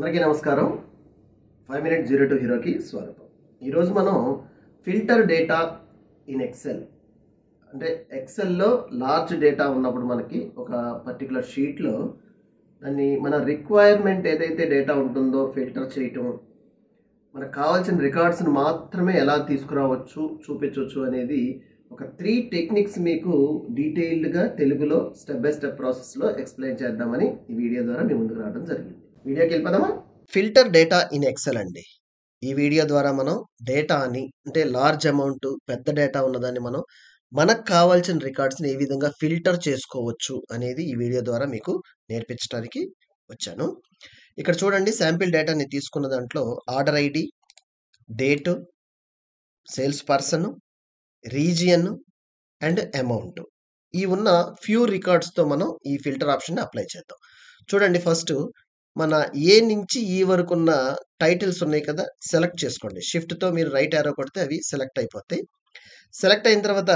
అందరికీ నమస్కారం. 5 minute 02 హీరోకి స్వాగతం. ఈరోజు మనం ఫిల్టర్ డేటా ఇన్ ఎక్సెల్ అంటే ఎక్సెల్లో లార్జ్ డేటా ఉన్నప్పుడు మనకి ఒక పర్టికులర్ షీట్లో దాన్ని మన రిక్వైర్మెంట్ ఏదైతే డేటా ఉంటుందో ఫిల్టర్ చేయటం, మనకు కావాల్సిన రికార్డ్స్ని మాత్రమే ఎలా తీసుకురావచ్చు చూపించవచ్చు అనేది ఒక 3 టెక్నిక్స్ మీకు డీటెయిల్డ్గా తెలుగులో స్టెప్ బై స్టెప్ ప్రాసెస్లో ఎక్స్ప్లెయిన్ చేద్దామని ఈ వీడియో ద్వారా మీ ముందుకు రావడం జరిగింది. వీడియోకి వెళ్ళిపోదామా? ఫిల్టర్ డేటా ఇన్ ఎక్సెల్ అండి. ఈ వీడియో ద్వారా మనం డేటాని అంటే లార్జ్ అమౌంట్ పెద్ద డేటా ఉన్నదాన్ని మనం మనకు కావాల్సిన రికార్డ్స్ని ఏ విధంగా ఫిల్టర్ చేసుకోవచ్చు అనేది ఈ వీడియో ద్వారా మీకు నేర్పించడానికి వచ్చాను. ఇక్కడ చూడండి, శాంపిల్ డేటాని తీసుకున్న దాంట్లో order ID, date, sales person, region and amount ఈ ఉన్న ఫ్యూ రికార్డ్స్తో మనం ఈ ఫిల్టర్ ఆప్షన్ని అప్లై చేద్దాం. చూడండి, ఫస్ట్ మన ఏ నుంచి ఈ వరకు ఉన్న టైటిల్స్ ఉన్నాయి కదా, సెలెక్ట్ చేసుకోండి. షిఫ్ట్తో మీరు రైట్ యారో కొడితే అవి సెలెక్ట్ అయిపోతాయి. సెలెక్ట్ అయిన తర్వాత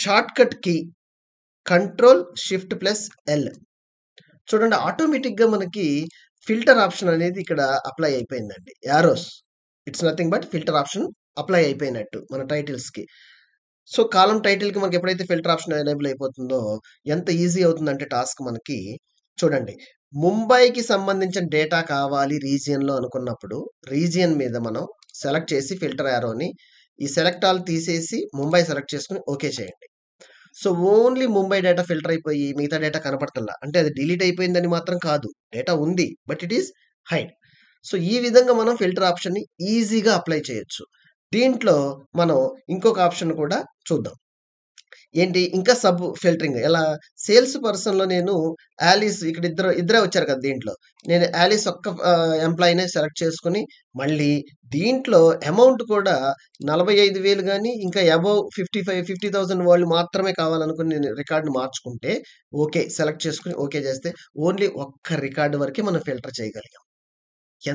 షార్ట్ కట్ కీ Ctrl+Shift+L చూడండి, ఆటోమేటిక్గా మనకి ఫిల్టర్ ఆప్షన్ అనేది ఇక్కడ అప్లై అయిపోయిందండి. Arrows, it's nothing but filter option apply అయిపోయినట్టు మన టైటిల్స్కి. సో కాలం టైటిల్కి మనకి ఎప్పుడైతే ఫిల్టర్ ఆప్షన్ ఎనేబుల్ అయిపోతుందో ఎంత ఈజీ అవుతుందంటే టాస్క్ మనకి. చూడండి, ముంబైకి సంబంధించిన డేటా కావాలి రీజియన్లో అనుకున్నప్పుడు రీజియన్ మీద మనం సెలెక్ట్ చేసి ఫిల్టర్ యారోని ఈ సెలెక్ట్ ఆల్ తీసేసి ముంబై సెలెక్ట్ చేసుకుని ఓకే చేయండి. So only Mumbai data filter అయిపోయి మిగతా డేటా కనపడతల్లా. అంటే అది డిలీట్ అయిపోయిందని మాత్రం కాదు, డేటా ఉంది but it is hide. So ఈ విధంగా మనం ఫిల్టర్ ఆప్షన్ని ఈజీగా అప్లై చేయొచ్చు. దీంట్లో మనం ఇంకొక ఆప్షన్ కూడా చూద్దాం. ఏంటి, ఇంకా సబ్ ఫిల్టరింగ్ ఎలా? సేల్స్ పర్సన్లో నేను యాలిస్, ఇక్కడ ఇద్దరే వచ్చారు కదా, దీంట్లో నేను యాలిస్ ఒక్క ఎంప్లాయీనే సెలెక్ట్ చేసుకుని మళ్ళీ దీంట్లో అమౌంట్ కూడా 45,000 కానీ ఇంకా అబౌవ్ 50,000 వాళ్ళు మాత్రమే కావాలనుకుని నేను రికార్డుని మార్చుకుంటే ఓకే సెలెక్ట్ చేసుకుని ఓకే చేస్తే ఓన్లీ ఒక్క రికార్డు వరకే మనం ఫిల్టర్ చేయగలిగాం.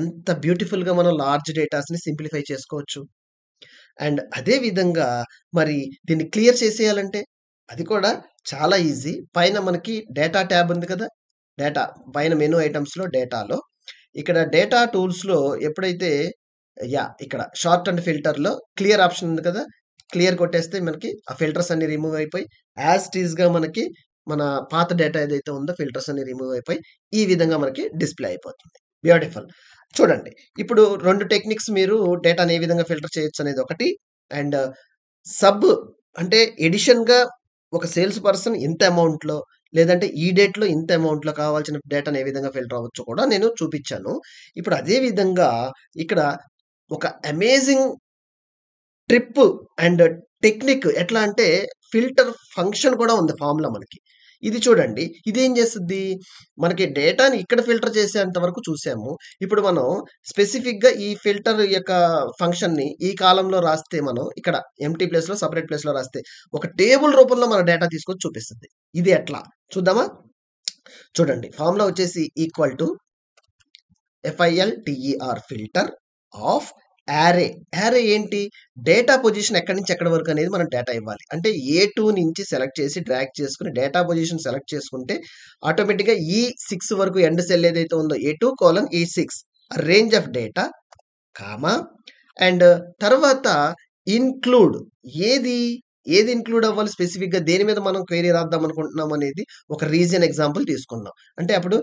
ఎంత బ్యూటిఫుల్గా మనం లార్జ్ డేటాస్ని సింప్లిఫై చేసుకోవచ్చు. అండ్ అదే విధంగా మరి దీన్ని క్లియర్ చేసేయాలంటే అది కూడా చాలా ఈజీ. పైన మనకి డేటా ట్యాబ్ ఉంది కదా, డేటా పైన మెనూ ఐటమ్స్లో డేటాలో ఇక్కడ డేటా టూల్స్లో ఎప్పుడైతే ఇక్కడ షార్ట్ అండ్ ఫిల్టర్లో క్లియర్ ఆప్షన్ ఉంది కదా, క్లియర్ కొట్టేస్తే మనకి ఆ ఫిల్టర్స్ అన్ని రిమూవ్ అయిపోయి యాజ్ టీజ్గా మనకి మన పాత డేటా ఏదైతే ఉందో ఫిల్టర్స్ అన్ని రిమూవ్ అయిపోయి ఈ విధంగా మనకి డిస్ప్లే అయిపోతుంది. బ్యూటిఫుల్. చూడండి, ఇప్పుడు 2 టెక్నిక్స్ మీరు డేటాని ఏ విధంగా ఫిల్టర్ చేయొచ్చు అనేది ఒకటి, అండ్ సబ్ అంటే ఎడిషన్గా ఒక సేల్స్ పర్సన్ ఇంత అమౌంట్లో లేదంటే ఈ డేట్లో ఇంత అమౌంట్లో కావాల్సిన డేటాను ఏ విధంగా ఫిల్టర్ అవ్వచ్చు కూడా నేను చూపించాను. ఇప్పుడు అదే విధంగా ఇక్కడ ఒక అమేజింగ్ ట్రిప్ అండ్ టెక్నిక్ ఎట్లా అంటే ఫిల్టర్ ఫంక్షన్ కూడా ఉంది ఫామ్లో మనకి. ఇది చూడండి, ఇదేం చేస్తుంది, మనకి డేటాని ఇక్కడ ఫిల్టర్ చేసేంత వరకు చూసాము. ఇప్పుడు మనం స్పెసిఫిక్గా ఈ ఫిల్టర్ యొక్క ఫంక్షన్ని ఈ కాలంలో రాస్తే మనం ఇక్కడ ఎంటీ ప్లేస్లో సపరేట్ ప్లేస్లో రాస్తే ఒక టేబుల్ రూపంలో మన డేటా తీసుకొని చూపిస్తుంది. ఇది ఎట్లా చూద్దామా? చూడండి, ఫార్ములా వచ్చేసి equal to FILTER filter of array. Array ఏంటి, డేటా పొజిషన్ ఎక్కడి నుంచి ఎక్కడి వరకు అనేది మనం డేటా ఇవ్వాలి. అంటే A2 నుంచి సెలెక్ట్ చేసి డ్రాగ్ చేసుకుని డేటా పొజిషన్ సెలెక్ట్ చేసుకుంటే ఆటోమేటిక్గా E6 వరకు ఎండ్ సెల్ ఏదైతే ఉందో A2:E6 range of data comma and తర్వాత ఇన్క్లూడ్ ఏది ఇన్క్లూడ్ అవ్వాలి, స్పెసిఫిక్గా దేని మీద మనం క్వెరీ రాద్దాం అనుకుంటున్నాం అనేది ఒక రీజన్ ఎగ్జాంపుల్ తీసుకుందాం. అంటే అప్పుడు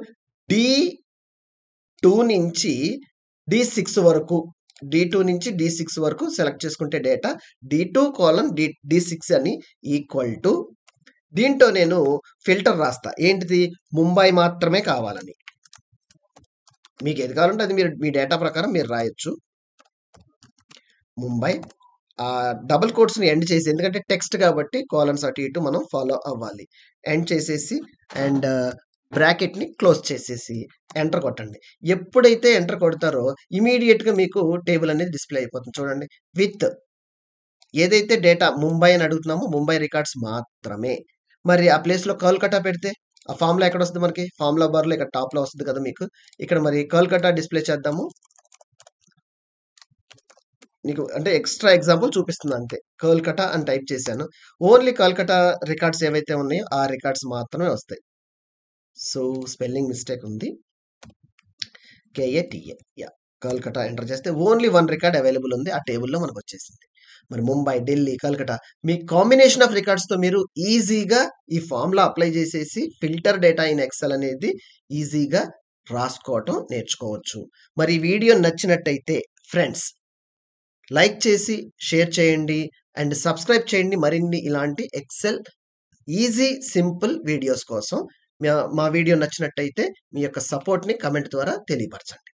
D2 నుంచి D6 వరకు సెలెక్ట్ చేసుకుంటే డేటా D2:D6 అని ఈక్వల్ టు దీంట్లో నేను ఫిల్టర్ రాస్తా. ఏంటిది, ముంబై మాత్రమే కావాలని. మీకు ఏది కావాలంటే అది మీరు మీ డేటా ప్రకారం మీరు రాయొచ్చు. ముంబై డబుల్ కోట్స్ని ఎండ్ చేసి, ఎందుకంటే టెక్స్ట్ కాబట్టి కాలన్స్ అటు ఇటు మనం ఫాలో అవ్వాలి. ఎండ్ చేసేసి అండ్ బ్రాకెట్ని క్లోజ్ చేసేసి ఎంటర్ కొట్టండి. ఎప్పుడైతే ఎంటర్ కొడతారో ఇమీడియట్గా మీకు టేబుల్ అనేది డిస్ప్లే అయిపోతుంది. చూడండి, విత్ ఏదైతే డేటా ముంబై అని అడుగుతున్నామో ముంబై రికార్డ్స్ మాత్రమే. మరి ఆ ప్లేస్లో కోల్కతా పెడితే ఆ ఫార్ములా ఎక్కడ వస్తుంది మనకి, ఫార్ములా బార్లో ఇక్కడ టాప్లో వస్తుంది కదా మీకు. ఇక్కడ మరి కోల్కతా డిస్ప్లే చేద్దాము. మీకు అంటే ఎక్స్ట్రా ఎగ్జాంపుల్ చూపిస్తుంది అంతే. కోల్కతా అని టైప్ చేశాను, ఓన్లీ కోల్కతా రికార్డ్స్ ఏవైతే ఉన్నాయో ఆ రికార్డ్స్ మాత్రమే వస్తాయి. సో స్పెల్లింగ్ మిస్టేక్ ఉంది. కేఏటీఏ. యాహ్! కల్కటా ఎంటర్ చేస్తే ఓన్లీ 1 రికార్డ్ అవైలబుల్ ఉంది. ఆ టేబుల్‌లో మనకొచ్చేసింది. మరి ముంబై, ఢిల్లీ, కల్కటా మీ కాంబినేషన్ ఆఫ్ రికార్డ్స్‌తో మీరు ఈజీగా ఈ ఫార్ములా అప్లై చేసేసి ఫిల్టర్ డేటా ఇన్ ఎక్సెల్ అనేది ఈజీగా రాసుకోవటం నేర్చుకోవచ్చు. మరి ఈ వీడియో నచ్చినట్టయితే ఫ్రెండ్స్ లైక్ చేసి షేర్ చేయండి అండ్ సబ్స్క్రైబ్ చేయండి మరిన్ని ఇలాంటి ఎక్సెల్ ఈజీ సింపుల్ వీడియోస్ కోసం. మా వీడియో నచ్చినట్టయితే మీ యొక్క సపోర్ట్‌ని కామెంట్ ద్వారా తెలియపరచండి.